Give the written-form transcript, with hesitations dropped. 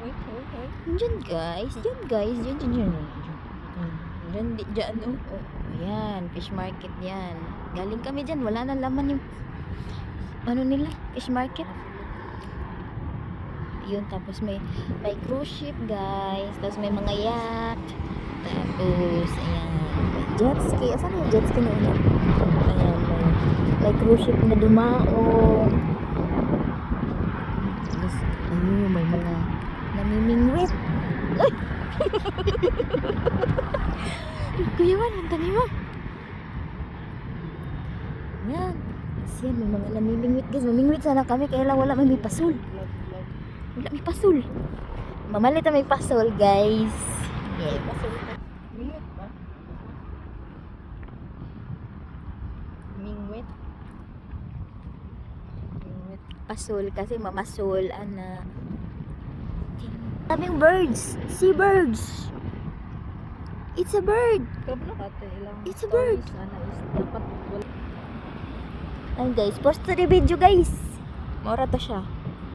Diyan guys, diyan guys, diyan, diyan, diyan. Diyan, diyan, oh. Oh, yan, fish market yan. Galing kami diyan, wala na laman yung ano nila, fish market. Yun, tapos may cruise ship guys, tapos may mga yacht, tapos ayan, may jet ski. Asan yung jet ski na yun? Ayan, may cruise ship na dumaong. Tapos ayun, may mga namimingwit. Ay! Kuya Man, ang tanim mo. Yan. Tapos yan, may mga namimingwit guys. Mamingwit sana kami, kaya lang wala may pasul. Wala may pasul. Mamalit na may pasul guys. Yeah. Mingwit ba? Mingwit? Mingwit. Pasul kasi mamasul ana. Daming birds. Seabirds. It's a bird. Kablo ka ito ilang. It's a bird. Sana is dapat wala. Ayun guys, post to the video guys. Mura to siya.